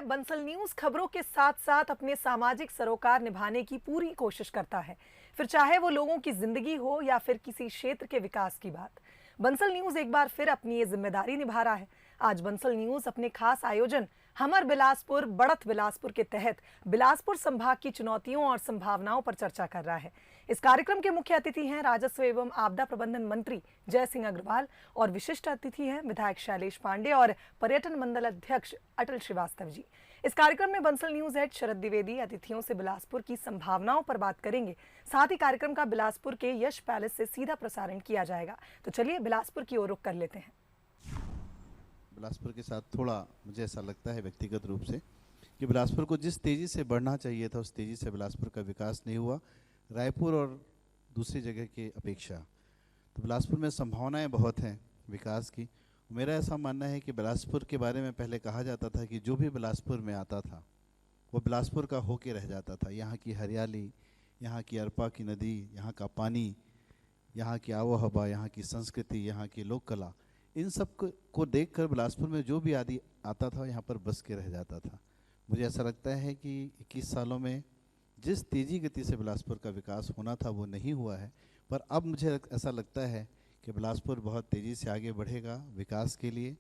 Bansal news खबरों के साथ साथ अपने सामाजिक सरोकार निभाने की पूरी कोशिश करता है, फिर चाहे वो लोगों की जिंदगी हो या फिर किसी क्षेत्र के विकास की बात। बंसल न्यूज एक बार फिर अपनी ये जिम्मेदारी निभा रहा है। आज बंसल न्यूज अपने खास आयोजन हमर बिलासपुर बढ़त बिलासपुर के तहत बिलासपुर संभाग की चुनौतियों और संभावनाओं पर चर्चा कर रहा है। इस कार्यक्रम के मुख्य अतिथि हैं राजस्व एवं आपदा प्रबंधन मंत्री जय सिंह अग्रवाल और विशिष्ट अतिथि हैं विधायक शैलेश पांडे और पर्यटन मंडल अध्यक्ष अटल श्रीवास्तव जी। इस कार्यक्रम में बंसल न्यूज हेड शरद द्विवेदी अतिथियों से बिलासपुर की संभावनाओं पर बात करेंगे। साथ ही कार्यक्रम का बिलासपुर के यश पैलेस से सीधा प्रसारण किया जाएगा। तो चलिए बिलासपुर की ओर रुख कर लेते हैं। बिलासपुर के साथ थोड़ा मुझे ऐसा लगता है व्यक्तिगत रूप से कि बिलासपुर को जिस तेज़ी से बढ़ना चाहिए था उस तेज़ी से बिलासपुर का विकास नहीं हुआ, रायपुर और दूसरी जगह की अपेक्षा। तो बिलासपुर में संभावनाएं बहुत हैं विकास की। मेरा ऐसा मानना है कि बिलासपुर के बारे में पहले कहा जाता था कि जो भी बिलासपुर में आता था वो बिलासपुर का होके रह जाता था। यहाँ की हरियाली, यहाँ की अरपा की नदी, यहाँ का पानी, यहाँ की आबो हवा, यहाँ की संस्कृति, यहाँ की लोक कला, इन सब को देखकर बिलासपुर में जो भी आदि आता था यहाँ पर बस के रह जाता था। मुझे ऐसा लगता है कि 21 सालों में जिस तेज़ी गति से बिलासपुर का विकास होना था वो नहीं हुआ है, पर अब मुझे ऐसा लगता है कि बिलासपुर बहुत तेज़ी से आगे बढ़ेगा विकास के लिए,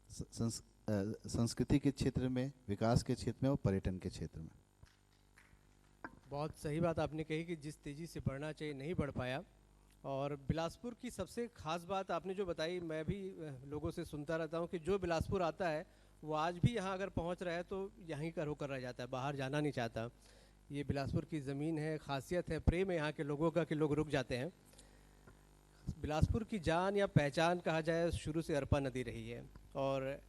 संस्कृति के क्षेत्र में, विकास के क्षेत्र में और पर्यटन के क्षेत्र में। बहुत सही बात आपने कही कि जिस तेज़ी से बढ़ना चाहिए नहीं बढ़ पाया। और बिलासपुर की सबसे ख़ास बात आपने जो बताई, मैं भी लोगों से सुनता रहता हूँ कि जो बिलासपुर आता है वो आज भी यहाँ अगर पहुँच रहा है तो यहीं का होकर रह जाता है, बाहर जाना नहीं चाहता। ये बिलासपुर की ज़मीन है, ख़ासियत है, प्रेम है यहाँ के लोगों का कि लोग रुक जाते हैं। बिलासपुर की जान या पहचान कहा जाए शुरू से अरपा नदी रही है, और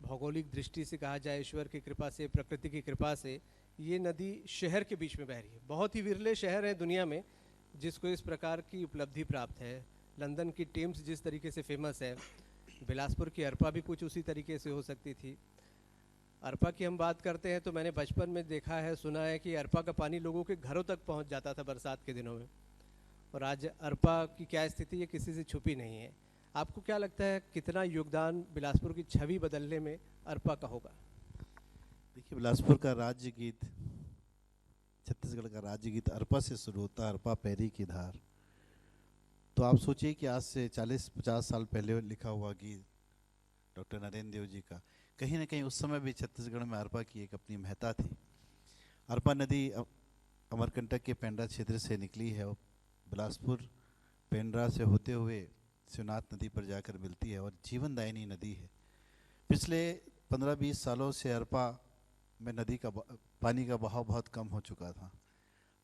भौगोलिक दृष्टि से कहा जाए ईश्वर की कृपा से, प्रकृति की कृपा से ये नदी शहर के बीच में बह रही है। बहुत ही विरले शहर है दुनिया में जिसको इस प्रकार की उपलब्धि प्राप्त है। लंदन की टेम्स जिस तरीके से फेमस है, बिलासपुर की अरपा भी कुछ उसी तरीके से हो सकती थी। अरपा की हम बात करते हैं तो मैंने बचपन में देखा है, सुना है कि अरपा का पानी लोगों के घरों तक पहुंच जाता था बरसात के दिनों में, और आज अरपा की क्या स्थिति है किसी से छुपी नहीं है। आपको क्या लगता है कितना योगदान बिलासपुर की छवि बदलने में अरपा का होगा? देखिए, बिलासपुर का राज्य गीत, छत्तीसगढ़ का राज्य गीत अरपा से शुरू होता है, अरपा पैरी की धार। तो आप सोचिए कि आज से 40-50 साल पहले लिखा हुआ गीत डॉक्टर नरेंद्र देव जी का, कहीं ना कहीं उस समय भी छत्तीसगढ़ में अरपा की एक अपनी महत्ता थी। अरपा नदी अमरकंटक के पेंड्रा क्षेत्र से निकली है और बिलासपुर पेंड्रा से होते हुए शिवनाथ नदी पर जाकर मिलती है और जीवनदायिनी नदी है। पिछले 15-20 सालों से अरपा में नदी का पानी का बहाव बहुत कम हो चुका था।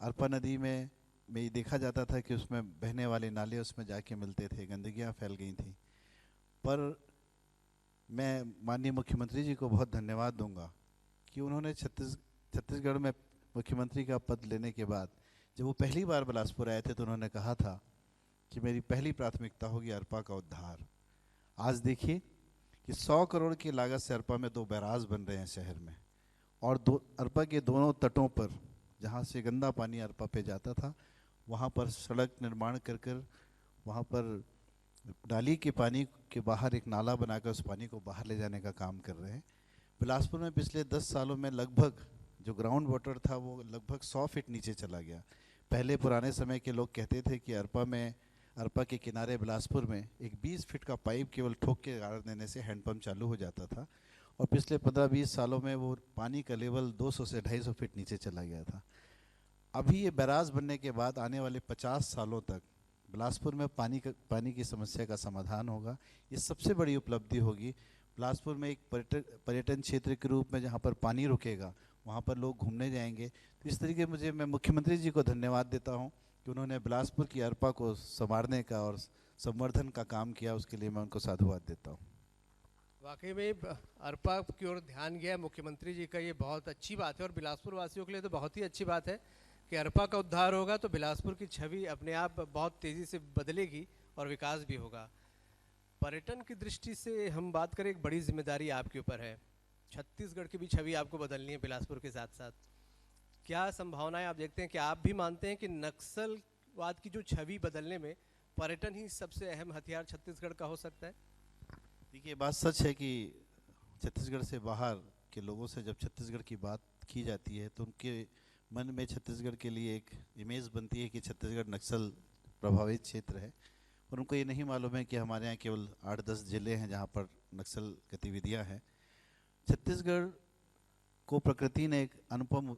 अरपा नदी में ये देखा जाता था कि उसमें बहने वाले नाले उसमें जाके मिलते थे, गंदगियाँ फैल गई थी। पर मैं माननीय मुख्यमंत्री जी को बहुत धन्यवाद दूंगा कि उन्होंने छत्तीसगढ़ में मुख्यमंत्री का पद लेने के बाद जब वो पहली बार बिलासपुर आए थे तो उन्होंने कहा था कि मेरी पहली प्राथमिकता होगी अरपा का उद्धार। आज देखिए कि 100 करोड़ की लागत से अरपा में 2 बैराज बन रहे हैं शहर में, और अरपा के दोनों तटों पर जहाँ से गंदा पानी अरपा पे जाता था वहाँ पर सड़क निर्माण कर वहाँ पर नाली के पानी के बाहर एक नाला बनाकर उस पानी को बाहर ले जाने का काम कर रहे हैं। बिलासपुर में पिछले 10 सालों में लगभग जो ग्राउंड वाटर था वो लगभग 100 फीट नीचे चला गया। पहले पुराने समय के लोग कहते थे कि अरपा के किनारे बिलासपुर में एक 20 फीट का पाइप केवल ठोक के गाड़ देने से हैंडपम्प चालू हो जाता था, और पिछले 15-20 सालों में वो पानी का लेवल 200 से 250 फीट नीचे चला गया था। अभी ये बैराज बनने के बाद आने वाले 50 सालों तक बिलासपुर में पानी की समस्या का समाधान होगा। ये सबसे बड़ी उपलब्धि होगी। बिलासपुर में एक पर्यटन क्षेत्र के रूप में जहाँ पर पानी रुकेगा वहाँ पर लोग घूमने जाएंगे। तो इस तरीके मैं मुख्यमंत्री जी को धन्यवाद देता हूँ कि उन्होंने बिलासपुर की अरपा को संवारने का और संवर्धन का काम किया, उसके लिए मैं उनको साधुवाद देता हूँ। वाकई में अरपा की ओर ध्यान गया मुख्यमंत्री जी का, ये बहुत अच्छी बात है, और बिलासपुर वासियों के लिए तो बहुत ही अच्छी बात है कि अरपा का उद्धार होगा तो बिलासपुर की छवि अपने आप बहुत तेज़ी से बदलेगी और विकास भी होगा। पर्यटन की दृष्टि से हम बात करें, एक बड़ी जिम्मेदारी आपके ऊपर है। छत्तीसगढ़ की भी छवि आपको बदलनी है बिलासपुर के साथ साथ। क्या संभावनाएं आप देखते हैं कि आप भी मानते हैं कि नक्सलवाद की जो छवि बदलने में पर्यटन ही सबसे अहम हथियार छत्तीसगढ़ का हो सकता है? देखिए, बात सच है कि छत्तीसगढ़ से बाहर के लोगों से जब छत्तीसगढ़ की बात की जाती है तो उनके मन में छत्तीसगढ़ के लिए एक इमेज बनती है कि छत्तीसगढ़ नक्सल प्रभावित क्षेत्र है, और उनको ये नहीं मालूम है कि हमारे यहाँ केवल 8-10 जिले हैं जहाँ पर नक्सल गतिविधियाँ हैं। छत्तीसगढ़ को प्रकृति ने एक अनुपम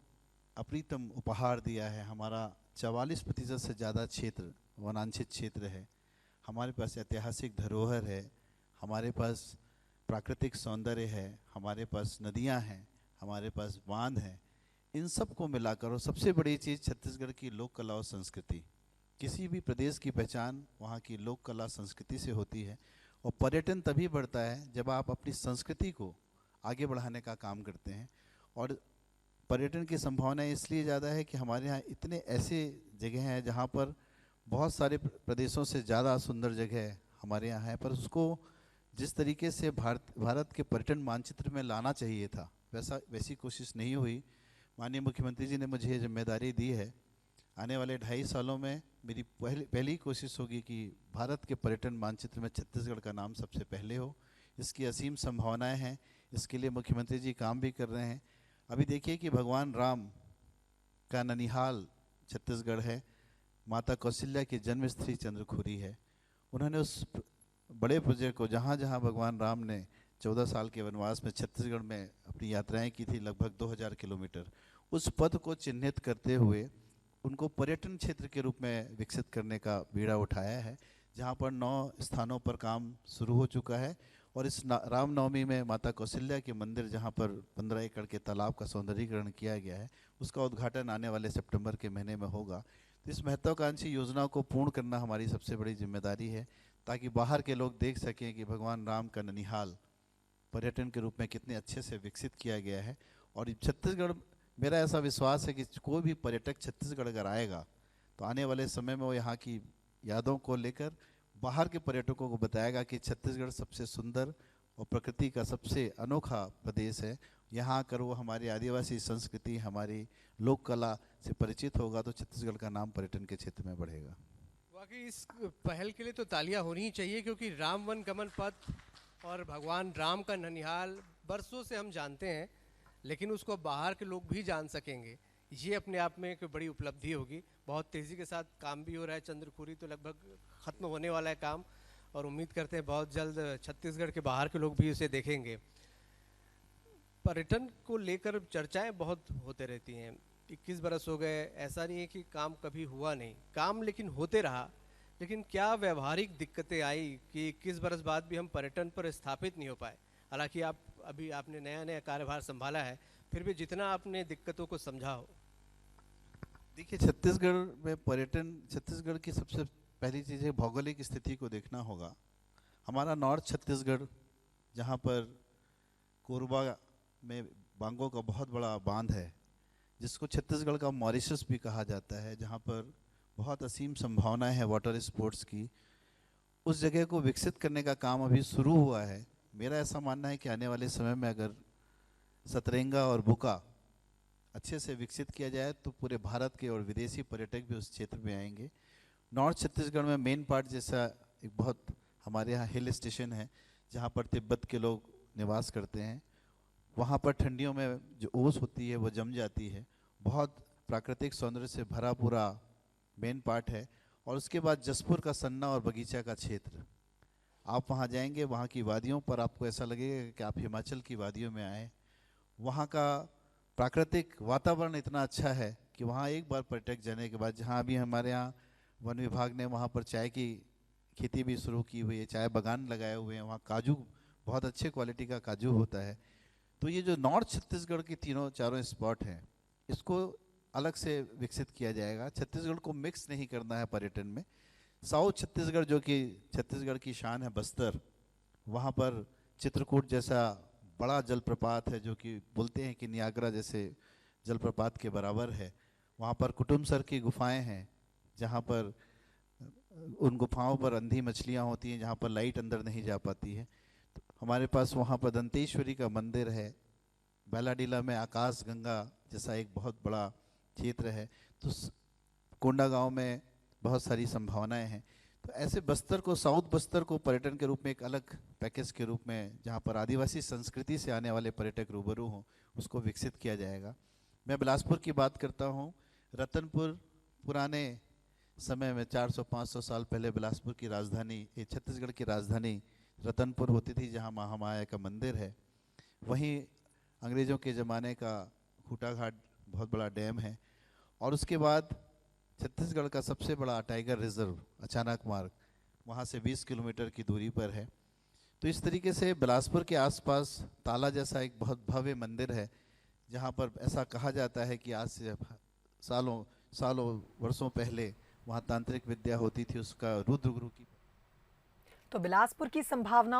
अप्रीतम उपहार दिया है। हमारा 44% से ज़्यादा क्षेत्र वनांचित क्षेत्र है, हमारे पास ऐतिहासिक धरोहर है, हमारे पास प्राकृतिक सौंदर्य है, हमारे पास नदियां हैं, हमारे पास बांध हैं। इन सब को मिलाकर, और सबसे बड़ी चीज़ छत्तीसगढ़ की लोक कला और संस्कृति, किसी भी प्रदेश की पहचान वहाँ की लोक कला संस्कृति से होती है। और पर्यटन तभी बढ़ता है जब आप अपनी संस्कृति को आगे बढ़ाने का काम करते हैं। और पर्यटन की संभावना इसलिए ज़्यादा है कि हमारे यहाँ इतने ऐसे जगह हैं जहाँ पर बहुत सारे प्रदेशों से ज़्यादा सुंदर जगह हमारे यहाँ है, पर उसको जिस तरीके से भारत के पर्यटन मानचित्र में लाना चाहिए था वैसी कोशिश नहीं हुई। माननीय मुख्यमंत्री जी ने मुझे ये जिम्मेदारी दी है। आने वाले 2.5 सालों में मेरी पहली कोशिश होगी कि भारत के पर्यटन मानचित्र में छत्तीसगढ़ का नाम सबसे पहले हो। इसकी असीम संभावनाएं हैं, इसके लिए मुख्यमंत्री जी काम भी कर रहे हैं। अभी देखिए कि भगवान राम का ननिहाल छत्तीसगढ़ है, माता कौशल्या की जन्मस्थली चंद्रखुरी है। उन्होंने उस बड़े प्रोजेक्ट को, जहाँ जहाँ भगवान राम ने 14 साल के वनवास में छत्तीसगढ़ में अपनी यात्राएं की थी, लगभग 2000 किलोमीटर, उस पथ को चिन्हित करते हुए उनको पर्यटन क्षेत्र के रूप में विकसित करने का बीड़ा उठाया है, जहाँ पर 9 स्थानों पर काम शुरू हो चुका है। और इस रामनवमी में माता कौशल्या के मंदिर, जहाँ पर 15 एकड़ के तालाब का सौंदर्यीकरण किया गया है, उसका उद्घाटन आने वाले सितंबर के महीने में होगा। तो इस महत्वाकांक्षी योजना को पूर्ण करना हमारी सबसे बड़ी जिम्मेदारी है, ताकि बाहर के लोग देख सकें कि भगवान राम का ननिहाल पर्यटन के रूप में कितने अच्छे से विकसित किया गया है। और छत्तीसगढ़, मेरा ऐसा विश्वास है कि कोई भी पर्यटक छत्तीसगढ़ अगर आएगा तो आने वाले समय में वो यहाँ की यादों को लेकर बाहर के पर्यटकों को बताएगा कि छत्तीसगढ़ सबसे सुंदर और प्रकृति का सबसे अनोखा प्रदेश है। यहाँ आकर वो हमारी आदिवासी संस्कृति, हमारी लोक कला से परिचित होगा तो छत्तीसगढ़ का नाम पर्यटन के क्षेत्र में बढ़ेगा। वाकई इस पहल के लिए तो तालियां होनी ही चाहिए, क्योंकि राम वन गमन पथ और भगवान राम का ननिहाल बरसों से हम जानते हैं, लेकिन उसको बाहर के लोग भी जान सकेंगे, ये अपने आप में एक बड़ी उपलब्धि होगी। बहुत तेज़ी के साथ काम भी हो रहा है। चंद्रखुरी तो लगभग ख़त्म होने वाला है काम, और उम्मीद करते हैं बहुत जल्द छत्तीसगढ़ के बाहर के लोग भी उसे देखेंगे। पर्यटन को लेकर चर्चाएं बहुत होते रहती हैं। 21 बरस हो गए, ऐसा नहीं है कि काम कभी हुआ नहीं, काम लेकिन होते रहा। लेकिन क्या व्यवहारिक दिक्कतें आई कि 21 बरस बाद भी हम पर्यटन पर स्थापित नहीं हो पाए? हालांकि आपने नया कार्यभार संभाला है, फिर भी जितना आपने दिक्कतों को समझा हो। देखिए, छत्तीसगढ़ में पर्यटन, छत्तीसगढ़ की सबसे पहली चीज़ है भौगोलिक स्थिति को देखना होगा। हमारा नॉर्थ छत्तीसगढ़, जहाँ पर कोरबा में बांगो का बहुत बड़ा बांध है, जिसको छत्तीसगढ़ का मॉरिशस भी कहा जाता है, जहाँ पर बहुत असीम संभावनाएं हैं वाटर स्पोर्ट्स की, उस जगह को विकसित करने का काम अभी शुरू हुआ है। मेरा ऐसा मानना है कि आने वाले समय में अगर सतरंगा और बुका अच्छे से विकसित किया जाए तो पूरे भारत के और विदेशी पर्यटक भी उस क्षेत्र में आएंगे। नॉर्थ छत्तीसगढ़ में मेन पार्ट जैसा एक बहुत हमारे यहाँ हिल स्टेशन है, जहाँ पर तिब्बत के लोग निवास करते हैं। वहाँ पर ठंडियों में जो ओस होती है वो जम जाती है। बहुत प्राकृतिक सौंदर्य से भरा पूरा मेन पार्ट है। और उसके बाद जसपुर का सन्ना और बगीचा का क्षेत्र, आप वहाँ जाएंगे, वहाँ की वादियों पर आपको ऐसा लगेगा कि आप हिमाचल की वादियों में आए। वहाँ का प्राकृतिक वातावरण इतना अच्छा है कि वहाँ एक बार पर्यटक जाने के बाद, जहाँ अभी हमारे यहाँ वन विभाग ने वहाँ पर चाय की खेती भी शुरू की हुई है, चाय बागान लगाए हुए हैं, वहाँ काजू, बहुत अच्छे क्वालिटी का काजू होता है। तो ये जो नॉर्थ छत्तीसगढ़ की चारों स्पॉट हैं, इसको अलग से विकसित किया जाएगा। छत्तीसगढ़ को मिक्स नहीं करना है पर्यटन में। साउथ छत्तीसगढ़, जो कि छत्तीसगढ़ की शान है, बस्तर, वहाँ पर चित्रकूट जैसा बड़ा जलप्रपात है, जो कि बोलते हैं कि नियाग्रा जैसे जलप्रपात के बराबर है। वहाँ पर कुटुमसर की गुफाएं हैं, जहाँ पर उन गुफाओं पर अंधी मछलियाँ होती हैं, जहाँ पर लाइट अंदर नहीं जा पाती है। तो हमारे पास वहाँ पर दंतेश्वरी का मंदिर है। बैलाडीला में आकाश गंगा जैसा एक बहुत बड़ा क्षेत्र है। तो कोंडागांव में बहुत सारी संभावनाएं हैं। तो ऐसे बस्तर को, साउथ बस्तर को पर्यटन के रूप में एक अलग पैकेज के रूप में, जहाँ पर आदिवासी संस्कृति से आने वाले पर्यटक रूबरू हों, उसको विकसित किया जाएगा। मैं बिलासपुर की बात करता हूँ। रतनपुर पुराने समय में 400-500 साल पहले बिलासपुर की राजधानी, ये छत्तीसगढ़ की राजधानी रतनपुर होती थी, जहाँ महामाया का मंदिर है। वहीं अंग्रेज़ों के ज़माने का खूटा घाट बहुत बड़ा डैम है। और उसके बाद छत्तीसगढ़ का सबसे बड़ा टाइगर रिजर्व अचानक मार्ग वहाँ से 20 किलोमीटर की दूरी पर है। तो इस तरीके से बिलासपुर के आसपास ताला जैसा एक बहुत भव्य मंदिर है, जहाँ पर ऐसा कहा जाता है कि आज से सालों वर्षों पहले वहाँ तांत्रिक विद्या होती थी, उसका रुद्र गुरु की। तो बिलासपुर की संभावना